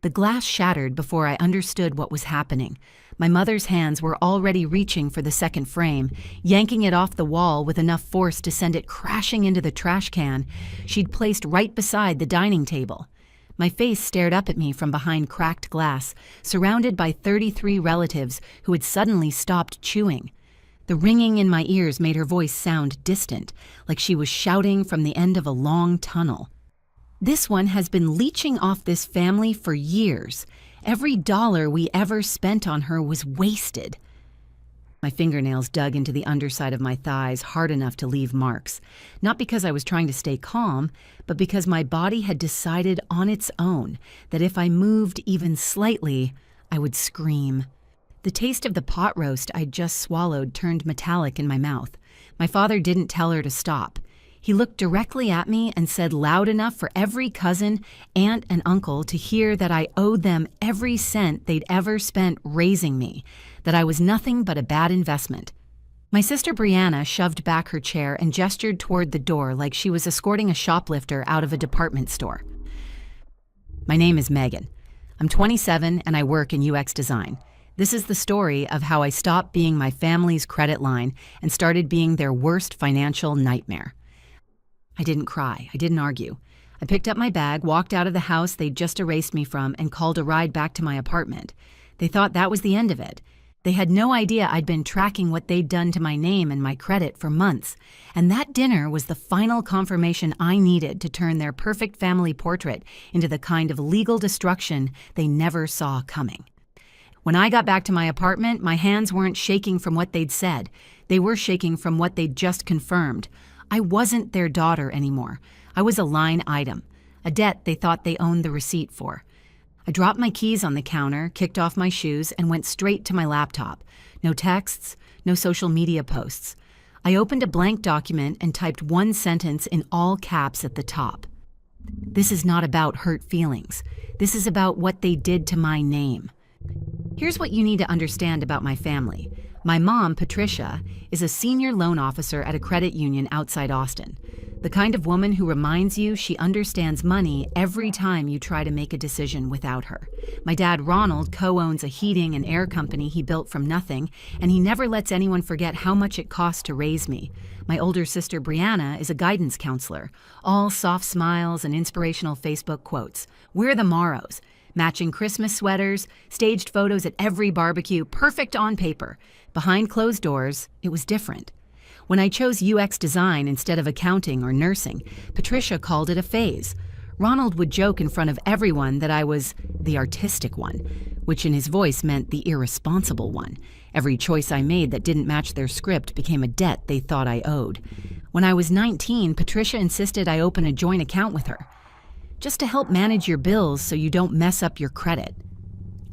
The glass shattered before I understood what was happening. My mother's hands were already reaching for the second frame, yanking it off the wall with enough force to send it crashing into the trash can she'd placed right beside the dining table. My face stared up at me from behind cracked glass, surrounded by 33 relatives who had suddenly stopped chewing. The ringing in my ears made her voice sound distant, like she was shouting from the end of a long tunnel. "This one has been leeching off this family for years. Every dollar we ever spent on her was wasted." My fingernails dug into the underside of my thighs hard enough to leave marks, not because I was trying to stay calm, but because my body had decided on its own that if I moved even slightly, I would scream. The taste of the pot roast I'd just swallowed turned metallic in my mouth. My father didn't tell her to stop. He looked directly at me and said loud enough for every cousin, aunt, and uncle to hear that I owed them every cent they'd ever spent raising me, that I was nothing but a bad investment. My sister Brianna shoved back her chair and gestured toward the door like she was escorting a shoplifter out of a department store. "My name is Megan. I'm 27 and I work in UX design. This is the story of how I stopped being my family's credit line and started being their worst financial nightmare." I didn't cry. I didn't argue. I picked up my bag, walked out of the house they'd just erased me from, and called a ride back to my apartment. They thought that was the end of it. They had no idea I'd been tracking what they'd done to my name and my credit for months, and that dinner was the final confirmation I needed to turn their perfect family portrait into the kind of legal destruction they never saw coming. When I got back to my apartment, my hands weren't shaking from what they'd said. They were shaking from what they'd just confirmed. I wasn't their daughter anymore. I was a line item, a debt they thought they owned the receipt for. I dropped my keys on the counter, kicked off my shoes, and went straight to my laptop. No texts, no social media posts. I opened a blank document and typed one sentence in all caps at the top. "This is not about hurt feelings. This is about what they did to my name." Here's what you need to understand about my family. My mom, Patricia, is a senior loan officer at a credit union outside Austin. The kind of woman who reminds you she understands money every time you try to make a decision without her. My dad, Ronald, co-owns a heating and air company he built from nothing, and he never lets anyone forget how much it cost to raise me. My older sister, Brianna, is a guidance counselor. All soft smiles and inspirational Facebook quotes. We're the Morrows. Matching Christmas sweaters, staged photos at every barbecue, perfect on paper. Behind closed doors, it was different. When I chose UX design instead of accounting or nursing, Patricia called it a phase. Ronald would joke in front of everyone that I was the artistic one, which in his voice meant the irresponsible one. Every choice I made that didn't match their script became a debt they thought I owed. When I was 19, Patricia insisted I open a joint account with her, just to help manage your bills so you don't mess up your credit.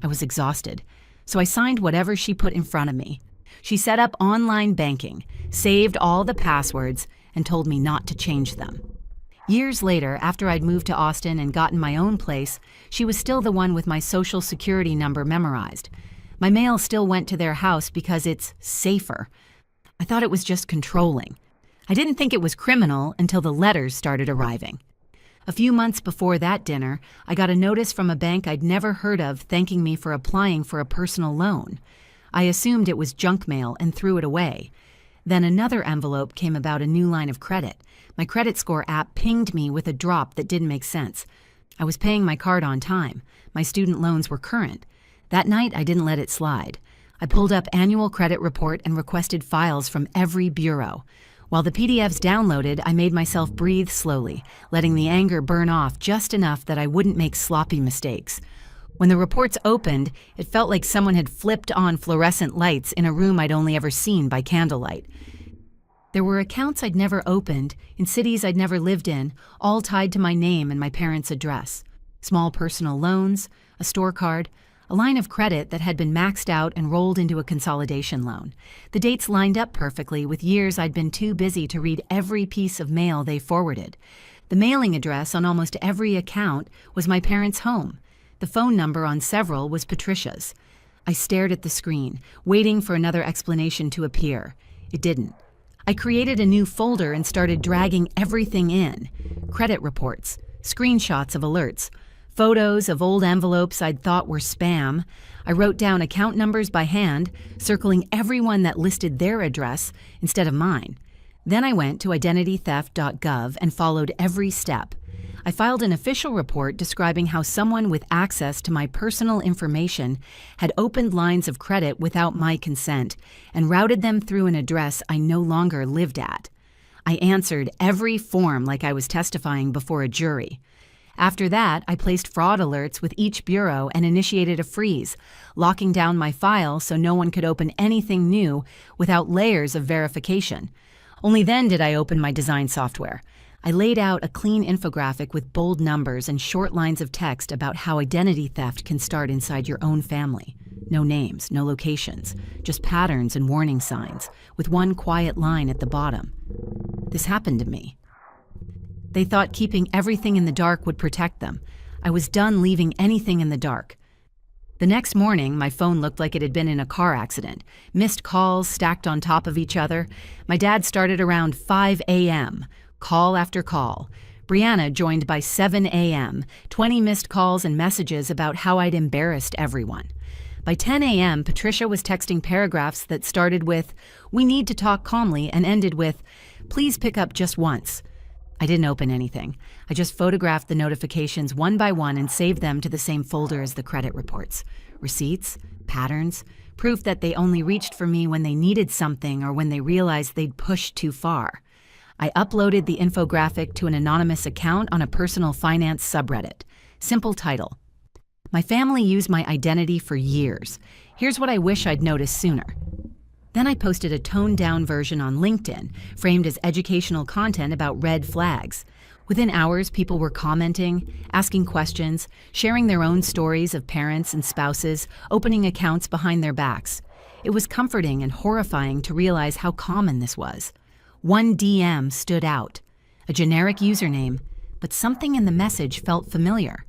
I was exhausted, so I signed whatever she put in front of me. She set up online banking, saved all the passwords, and told me not to change them. Years later, after I'd moved to Austin and gotten my own place, she was still the one with my social security number memorized. My mail still went to their house because it's safer. I thought it was just controlling. I didn't think it was criminal until the letters started arriving. A few months before that dinner, I got a notice from a bank I'd never heard of thanking me for applying for a personal loan. I assumed it was junk mail and threw it away. Then another envelope came about a new line of credit. My credit score app pinged me with a drop that didn't make sense. I was paying my card on time. My student loans were current. That night, I didn't let it slide. I pulled up annual credit report and requested files from every bureau. While the PDFs downloaded, I made myself breathe slowly, letting the anger burn off just enough that I wouldn't make sloppy mistakes. When the reports opened, it felt like someone had flipped on fluorescent lights in a room I'd only ever seen by candlelight. There were accounts I'd never opened, in cities I'd never lived in, all tied to my name and my parents' address. Small personal loans, a store card, a line of credit that had been maxed out and rolled into a consolidation loan. The dates lined up perfectly with years I'd been too busy to read every piece of mail they forwarded. The mailing address on almost every account was my parents' home. The phone number on several was Patricia's. I stared at the screen, waiting for another explanation to appear. It didn't. I created a new folder and started dragging everything in. Credit reports, screenshots of alerts, Photos of old envelopes I'd thought were spam. I wrote down account numbers by hand, circling everyone that listed their address instead of mine. Then I went to identitytheft.gov and followed every step. I filed an official report describing how someone with access to my personal information had opened lines of credit without my consent and routed them through an address I no longer lived at. I answered every form like I was testifying before a jury. After that, I placed fraud alerts with each bureau and initiated a freeze, locking down my file so no one could open anything new without layers of verification. Only then did I open my design software. I laid out a clean infographic with bold numbers and short lines of text about how identity theft can start inside your own family. No names, no locations, just patterns and warning signs, with one quiet line at the bottom. This happened to me. They thought keeping everything in the dark would protect them. I was done leaving anything in the dark. The next morning, my phone looked like it had been in a car accident. Missed calls stacked on top of each other. My dad started around 5 a.m., call after call. Brianna joined by 7 a.m., 20 missed calls and messages about how I'd embarrassed everyone. By 10 a.m., Patricia was texting paragraphs that started with, "We need to talk calmly," and ended with, "Please pick up just once." I didn't open anything. I just photographed the notifications one by one and saved them to the same folder as the credit reports. Receipts, patterns, proof that they only reached for me when they needed something or when they realized they'd pushed too far. I uploaded the infographic to an anonymous account on a personal finance subreddit. Simple title: "My family used my identity for years. Here's what I wish I'd noticed sooner." Then I posted a toned-down version on LinkedIn, framed as educational content about red flags. Within hours, people were commenting, asking questions, sharing their own stories of parents and spouses, opening accounts behind their backs. It was comforting and horrifying to realize how common this was. One DM stood out, a generic username, but something in the message felt familiar.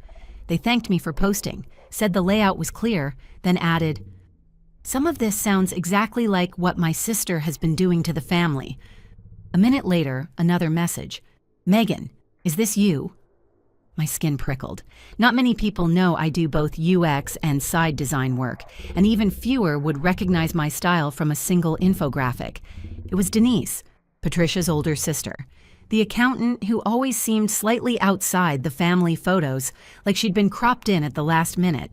They thanked me for posting, said the layout was clear, then added, "Some of this sounds exactly like what my sister has been doing to the family." A minute later, another message. "Megan, is this you?" My skin prickled. Not many people know I do both UX and side design work, and even fewer would recognize my style from a single infographic. It was Denise, Patricia's older sister, the accountant who always seemed slightly outside the family photos, like she'd been cropped in at the last minute.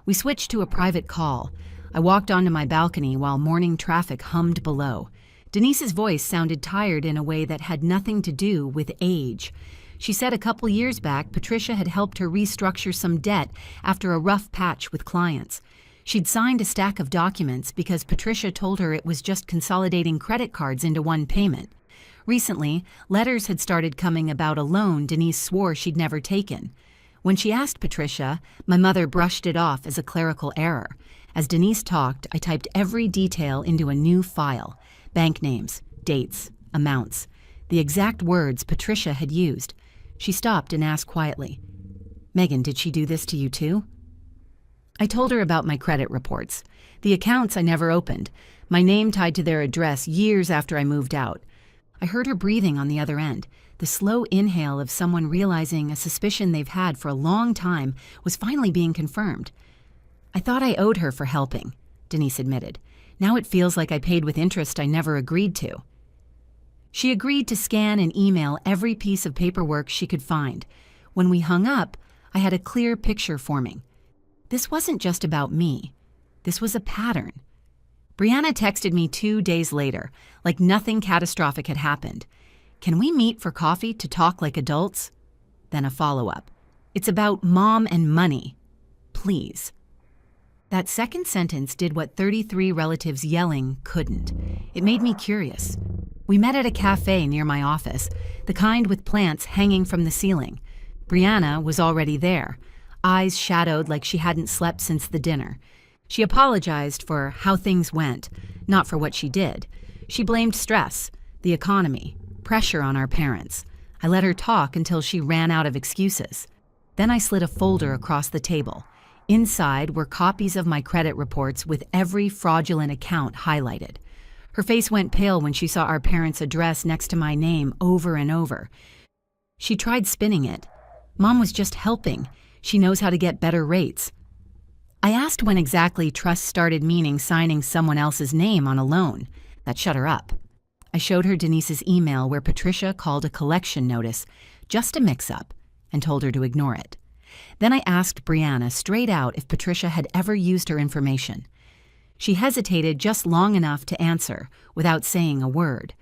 We switched to a private call. I walked onto my balcony while morning traffic hummed below. Denise's voice sounded tired in a way that had nothing to do with age. She said a couple years back, Patricia had helped her restructure some debt after a rough patch with clients. She'd signed a stack of documents because Patricia told her it was just consolidating credit cards into one payment. Recently, letters had started coming about a loan Denise swore she'd never taken. When she asked Patricia, my mother brushed it off as a clerical error. As Denise talked, I typed every detail into a new file. Bank names, dates, amounts, the exact words Patricia had used. She stopped and asked quietly, "Megan, did she do this to you too?" I told her about my credit reports, the accounts I never opened, my name tied to their address years after I moved out. I heard her breathing on the other end, the slow inhale of someone realizing a suspicion they've had for a long time was finally being confirmed. "I thought I owed her for helping," Denise admitted. "Now it feels like I paid with interest I never agreed to." She agreed to scan and email every piece of paperwork she could find. When we hung up, I had a clear picture forming. This wasn't just about me. This was a pattern. Brianna texted me 2 days later, like nothing catastrophic had happened. "Can we meet for coffee to talk like adults?" Then a follow-up. "It's about mom and money. Please." That second sentence did what 33 relatives yelling couldn't. It made me curious. We met at a cafe near my office, the kind with plants hanging from the ceiling. Brianna was already there, eyes shadowed like she hadn't slept since the dinner. She apologized for how things went, not for what she did. She blamed stress, the economy, pressure on our parents. I let her talk until she ran out of excuses. Then I slid a folder across the table. Inside were copies of my credit reports with every fraudulent account highlighted. Her face went pale when she saw our parents' address next to my name over and over. She tried spinning it. Mom was just helping. She knows how to get better rates. I asked when exactly trust started meaning signing someone else's name on a loan. That shut her up. I showed her Denise's email where Patricia called a collection notice just a mix-up and told her to ignore it. Then I asked Brianna straight out if Patricia had ever used her information. She hesitated just long enough to answer without saying a word.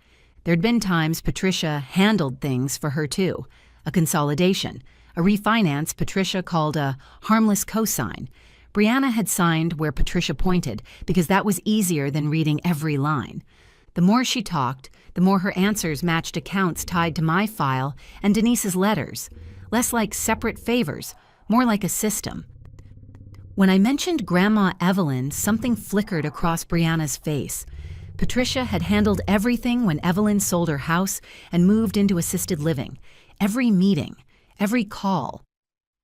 There'd been times Patricia handled things for her too. A consolidation, a refinance Patricia called a harmless cosign. Brianna had signed where Patricia pointed because that was easier than reading every line. The more she talked, the more her answers matched accounts tied to my file and Denise's letters. Less like separate favors, more like a system. When I mentioned Grandma Evelyn, something flickered across Brianna's face. Patricia had handled everything when Evelyn sold her house and moved into assisted living. Every meeting, every call.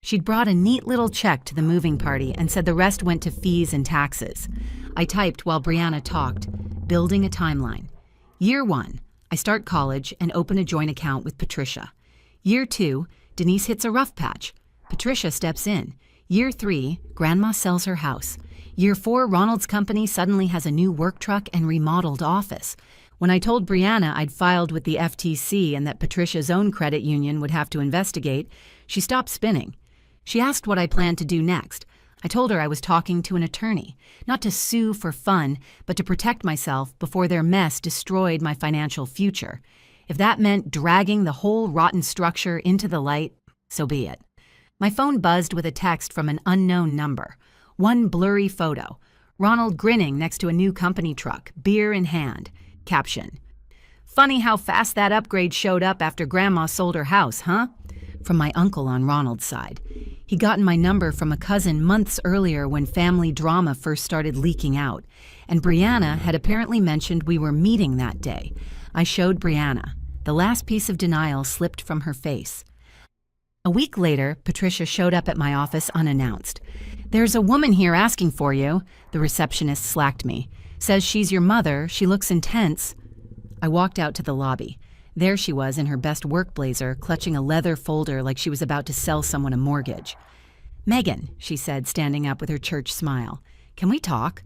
She'd brought a neat little check to the moving party and said the rest went to fees and taxes. I typed while Brianna talked, building a timeline. Year 1, I start college and open a joint account with Patricia. Year 2, Denise hits a rough patch. Patricia steps in. Year 3, Grandma sells her house. Year 4, Ronald's company suddenly has a new work truck and remodeled office. When I told Brianna I'd filed with the FTC and that Patricia's own credit union would have to investigate, she stopped spinning. She asked what I planned to do next. I told her I was talking to an attorney, not to sue for fun, but to protect myself before their mess destroyed my financial future. If that meant dragging the whole rotten structure into the light, so be it. My phone buzzed with a text from an unknown number. One blurry photo. Ronald grinning next to a new company truck, beer in hand. Caption: "Funny how fast that upgrade showed up after Grandma sold her house, huh?" From my uncle on Ronald's side. He'd gotten my number from a cousin months earlier when family drama first started leaking out, and Brianna had apparently mentioned we were meeting that day. I showed Brianna. The last piece of denial slipped from her face. A week later, Patricia showed up at my office unannounced. "There's a woman here asking for you," the receptionist slacked me. "Says she's your mother. She looks intense." I walked out to the lobby. There she was in her best work blazer, clutching a leather folder like she was about to sell someone a mortgage. "Megan," she said, standing up with her church smile. "Can we talk?"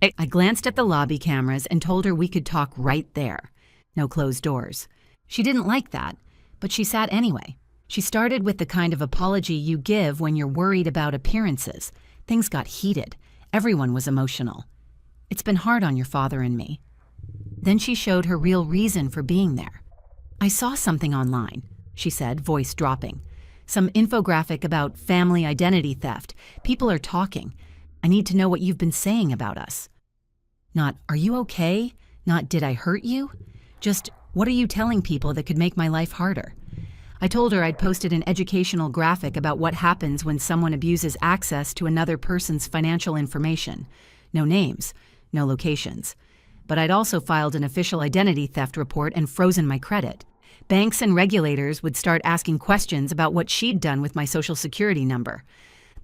I glanced at the lobby cameras and told her we could talk right there. No closed doors. She didn't like that, but she sat anyway. She started with the kind of apology you give when you're worried about appearances. Things got heated. Everyone was emotional. "It's been hard on your father and me." Then she showed her real reason for being there. "I saw something online," she said, voice dropping. "Some infographic about family identity theft. People are talking. I need to know what you've been saying about us." Not, "Are you okay?" Not, "Did I hurt you?" Just, "What are you telling people that could make my life harder?" I told her I'd posted an educational graphic about what happens when someone abuses access to another person's financial information. No names, no locations. But I'd also filed an official identity theft report and frozen my credit. Banks and regulators would start asking questions about what she'd done with my social security number.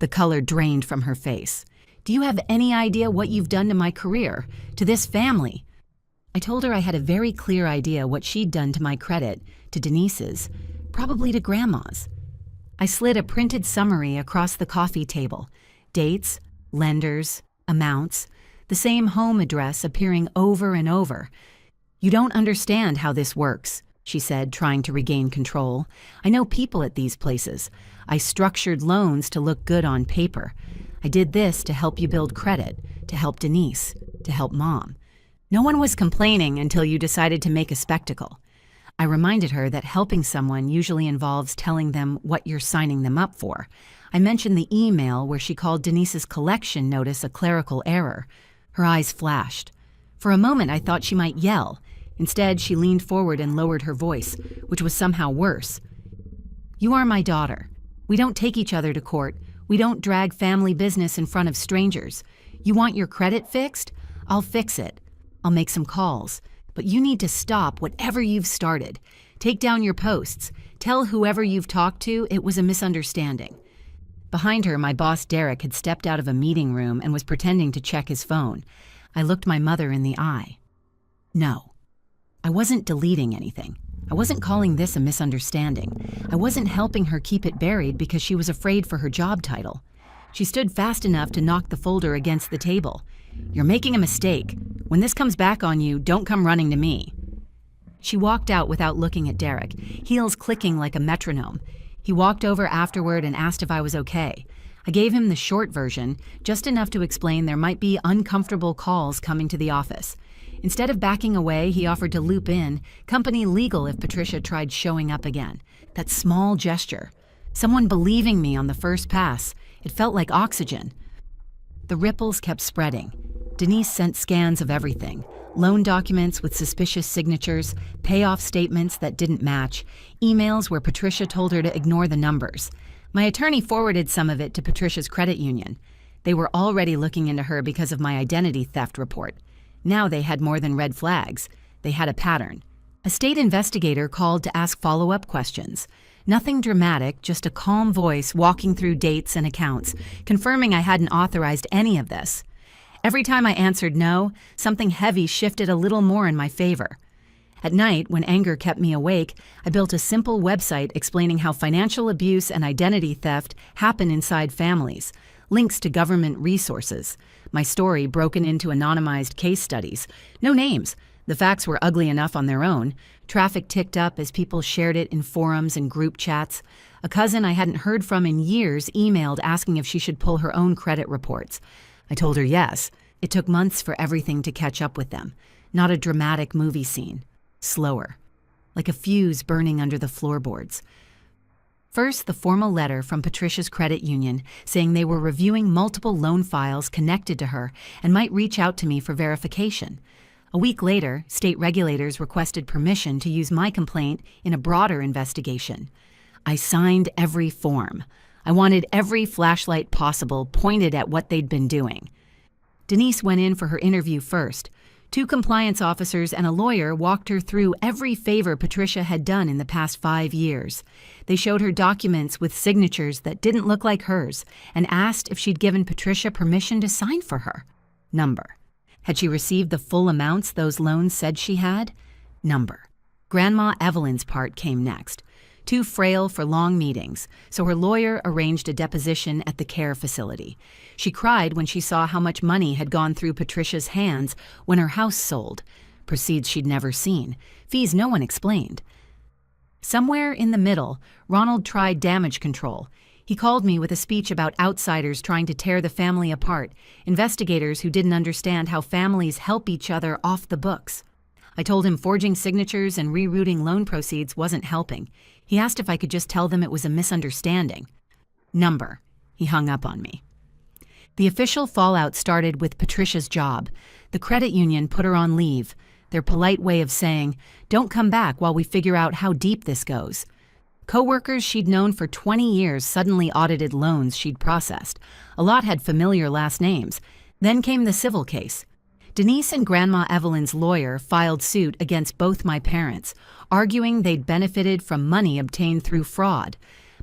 The color drained from her face. "Do you have any idea what you've done to my career, to this family?" I told her I had a very clear idea what she'd done to my credit, to Denise's, probably to Grandma's. I slid a printed summary across the coffee table. Dates, lenders, amounts, the same home address appearing over and over. "You don't understand how this works," she said, trying to regain control. "I know people at these places. I structured loans to look good on paper. I did this to help you build credit, to help Denise, to help Mom. No one was complaining until you decided to make a spectacle." I reminded her that helping someone usually involves telling them what you're signing them up for. I mentioned the email where she called Denise's collection notice a clerical error. Her eyes flashed. For a moment, I thought she might yell. Instead, she leaned forward and lowered her voice, which was somehow worse. "You are my daughter. We don't take each other to court. We don't drag family business in front of strangers. You want your credit fixed? I'll fix it. I'll make some calls. But you need to stop whatever you've started. Take down your posts. Tell whoever you've talked to it was a misunderstanding." Behind her, my boss Derek had stepped out of a meeting room and was pretending to check his phone. I looked my mother in the eye. No. I wasn't deleting anything. I wasn't calling this a misunderstanding. I wasn't helping her keep it buried because she was afraid for her job title. She stood fast enough to knock the folder against the table. "You're making a mistake. When this comes back on you, don't come running to me." She walked out without looking at Derek, heels clicking like a metronome. He walked over afterward and asked if I was okay. I gave him the short version, just enough to explain there might be uncomfortable calls coming to the office. Instead of backing away, he offered to loop in, company legal if Patricia tried showing up again. That small gesture. Someone believing me on the first pass. It felt like oxygen. The ripples kept spreading. Denise sent scans of everything. Loan documents with suspicious signatures, payoff statements that didn't match, emails where Patricia told her to ignore the numbers. My attorney forwarded some of it to Patricia's credit union. They were already looking into her because of my identity theft report. Now they had more than red flags. They had a pattern. A state investigator called to ask follow-up questions. Nothing dramatic, just a calm voice walking through dates and accounts, confirming I hadn't authorized any of this. Every time I answered no, something heavy shifted a little more in my favor. At night, when anger kept me awake, I built a simple website explaining how financial abuse and identity theft happen inside families, links to government resources, my story broken into anonymized case studies. No names. The facts were ugly enough on their own. Traffic ticked up as people shared it in forums and group chats. A cousin I hadn't heard from in years emailed asking if she should pull her own credit reports. I told her yes. It took months for everything to catch up with them. Not a dramatic movie scene. Slower. Like a fuse burning under the floorboards. First, the formal letter from Patricia's credit union saying they were reviewing multiple loan files connected to her and might reach out to me for verification. A week later, state regulators requested permission to use my complaint in a broader investigation. I signed every form. I wanted every flashlight possible pointed at what they'd been doing. Denise went in for her interview first. 2 compliance officers and a lawyer walked her through every favor Patricia had done in the past 5 years. They showed her documents with signatures that didn't look like hers and asked if she'd given Patricia permission to sign for her. Number. Had she received the full amounts those loans said she had? Number. Grandma Evelyn's part came next. Too frail for long meetings, so her lawyer arranged a deposition at the care facility. She cried when she saw how much money had gone through Patricia's hands when her house sold. Proceeds she'd never seen. Fees no one explained. Somewhere in the middle, Ronald tried damage control. He called me with a speech about outsiders trying to tear the family apart, investigators who didn't understand how families help each other off the books. I told him forging signatures and rerouting loan proceeds wasn't helping. He asked if I could just tell them it was a misunderstanding. Number. He hung up on me. The official fallout started with Patricia's job. The credit union put her on leave, their polite way of saying, "Don't come back while we figure out how deep this goes." Co-workers she'd known for 20 years suddenly audited loans she'd processed. A lot had familiar last names. Then came the civil case. Denise and Grandma Evelyn's lawyer filed suit against both my parents, arguing they'd benefited from money obtained through fraud.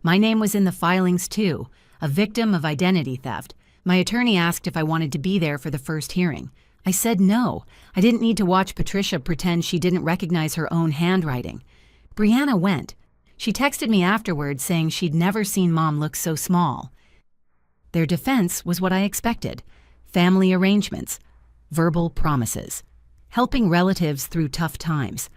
My name was in the filings too, a victim of identity theft. My attorney asked if I wanted to be there for the first hearing. I said no. I didn't need to watch Patricia pretend she didn't recognize her own handwriting. Brianna went. She texted me afterwards saying she'd never seen Mom look so small. Their defense was what I expected. Family arrangements. Verbal promises. Helping relatives through tough times.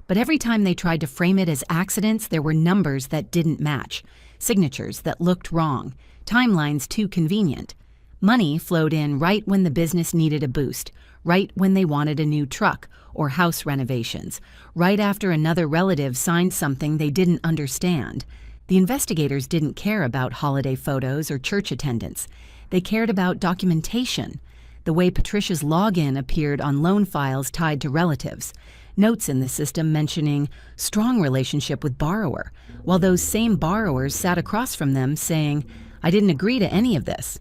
But every time they tried to frame it as accidents, there were numbers that didn't match. Signatures that looked wrong. Timelines too convenient. Money flowed in right when the business needed a boost, right when they wanted a new truck or house renovations, right after another relative signed something they didn't understand. The investigators didn't care about holiday photos or church attendance. They cared about documentation, the way Patricia's login appeared on loan files tied to relatives, notes in the system mentioning strong relationship with borrower, while those same borrowers sat across from them saying, "I didn't agree to any of this."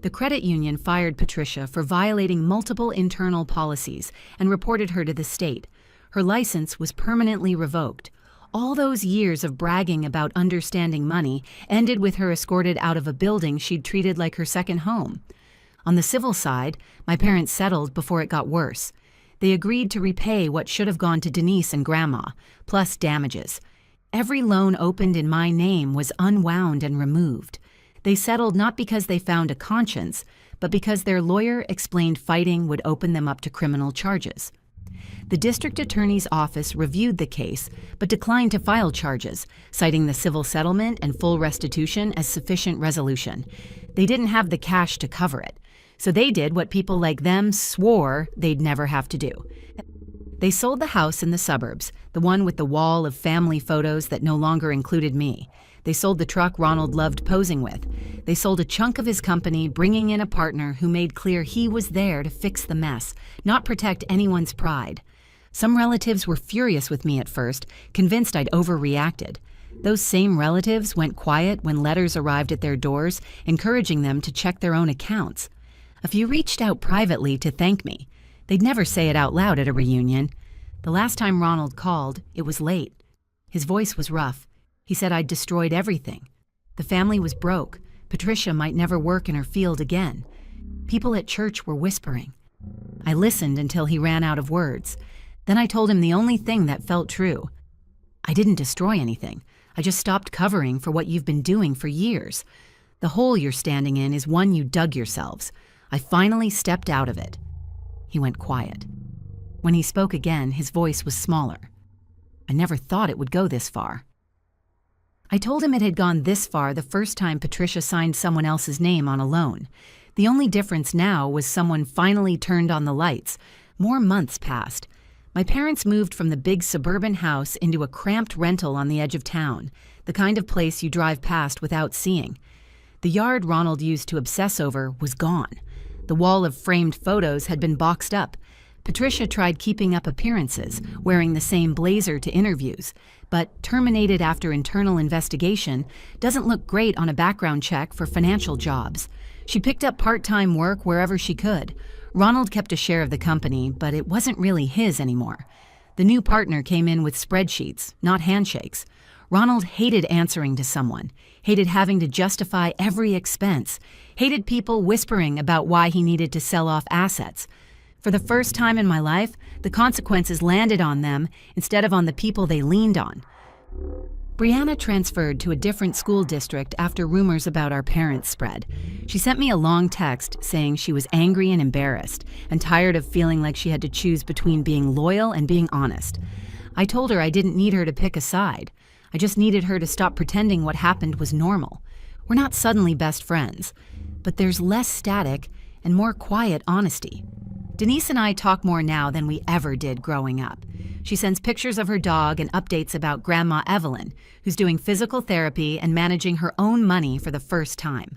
The credit union fired Patricia for violating multiple internal policies and reported her to the state. Her license was permanently revoked. All those years of bragging about understanding money ended with her escorted out of a building she'd treated like her second home. On the civil side, my parents settled before it got worse. They agreed to repay what should have gone to Denise and Grandma, plus damages. Every loan opened in my name was unwound and removed. They settled not because they found a conscience, but because their lawyer explained fighting would open them up to criminal charges. The district attorney's office reviewed the case, but declined to file charges, citing the civil settlement and full restitution as sufficient resolution. They didn't have the cash to cover it, so they did what people like them swore they'd never have to do. They sold the house in the suburbs, the one with the wall of family photos that no longer included me. They sold the truck Ronald loved posing with. They sold a chunk of his company, bringing in a partner who made clear he was there to fix the mess, not protect anyone's pride. Some relatives were furious with me at first, convinced I'd overreacted. Those same relatives went quiet when letters arrived at their doors, encouraging them to check their own accounts. A few reached out privately to thank me. They'd never say it out loud at a reunion. The last time Ronald called, it was late. His voice was rough. He said I'd destroyed everything. The family was broke. Patricia might never work in her field again. People at church were whispering. I listened until he ran out of words. Then I told him the only thing that felt true. I didn't destroy anything. I just stopped covering for what you've been doing for years. The hole you're standing in is one you dug yourselves. I finally stepped out of it. He went quiet. When he spoke again, his voice was smaller. I never thought it would go this far. I told him it had gone this far the first time Patricia signed someone else's name on a loan. The only difference now was someone finally turned on the lights. More months passed. My parents moved from the big suburban house into a cramped rental on the edge of town, the kind of place you drive past without seeing. The yard Ronald used to obsess over was gone. The wall of framed photos had been boxed up. Patricia tried keeping up appearances, wearing the same blazer to interviews, but terminated after internal investigation, doesn't look great on a background check for financial jobs. She picked up part-time work wherever she could. Ronald kept a share of the company, but it wasn't really his anymore. The new partner came in with spreadsheets, not handshakes. Ronald hated answering to someone, hated having to justify every expense, hated people whispering about why he needed to sell off assets. For the first time in my life, the consequences landed on them instead of on the people they leaned on. Brianna transferred to a different school district after rumors about our parents spread. She sent me a long text saying she was angry and embarrassed and tired of feeling like she had to choose between being loyal and being honest. I told her I didn't need her to pick a side. I just needed her to stop pretending what happened was normal. We're not suddenly best friends, but there's less static and more quiet honesty. Denise and I talk more now than we ever did growing up. She sends pictures of her dog and updates about Grandma Evelyn, who's doing physical therapy and managing her own money for the first time.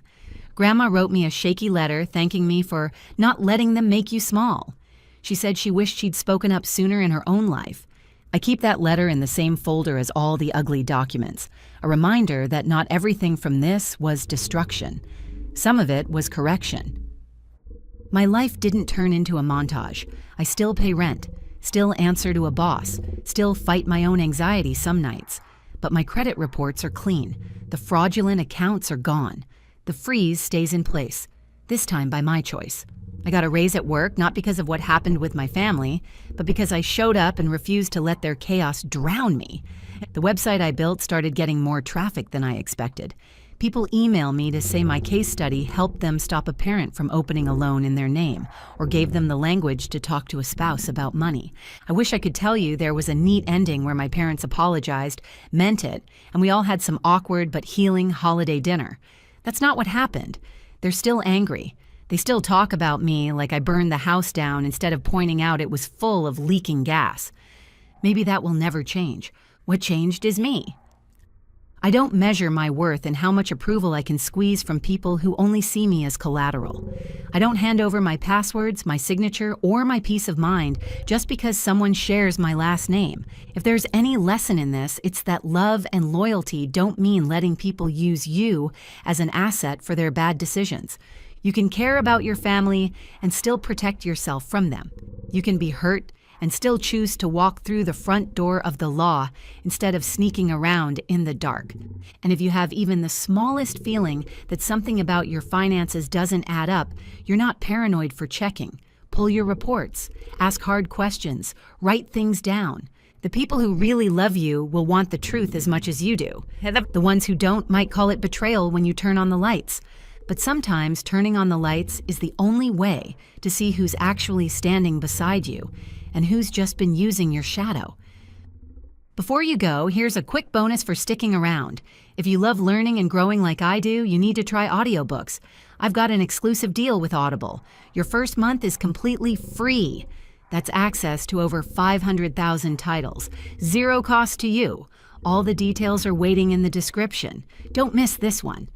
Grandma wrote me a shaky letter thanking me for not letting them make you small. She said she wished she'd spoken up sooner in her own life. I keep that letter in the same folder as all the ugly documents, a reminder that not everything from this was destruction. Some of it was correction. My life didn't turn into a montage. I still pay rent, still answer to a boss, still fight my own anxiety some nights. But my credit reports are clean. The fraudulent accounts are gone. The freeze stays in place, this time by my choice. I got a raise at work not because of what happened with my family, but because I showed up and refused to let their chaos drown me. The website I built started getting more traffic than I expected. People email me to say my case study helped them stop a parent from opening a loan in their name, or gave them the language to talk to a spouse about money. I wish I could tell you there was a neat ending where my parents apologized, meant it, and we all had some awkward but healing holiday dinner. That's not what happened. They're still angry. They still talk about me like I burned the house down instead of pointing out it was full of leaking gas. Maybe that will never change. What changed is me. I don't measure my worth in how much approval I can squeeze from people who only see me as collateral. I don't hand over my passwords, my signature, or my peace of mind just because someone shares my last name. If there's any lesson in this, it's that love and loyalty don't mean letting people use you as an asset for their bad decisions. You can care about your family and still protect yourself from them. You can be hurt and still choose to walk through the front door of the law instead of sneaking around in the dark. And if you have even the smallest feeling that something about your finances doesn't add up, you're not paranoid for checking. Pull your reports. Ask hard questions. Write things down. The people who really love you will want the truth as much as you do. The ones who don't might call it betrayal when you turn on the lights. But sometimes turning on the lights is the only way to see who's actually standing beside you and who's just been using your shadow. Before you go, here's a quick bonus for sticking around. If you love learning and growing like I do, you need to try audiobooks. I've got an exclusive deal with Audible. Your first month is completely free. That's access to over 500,000 titles. Zero cost to you. All the details are waiting in the description. Don't miss this one.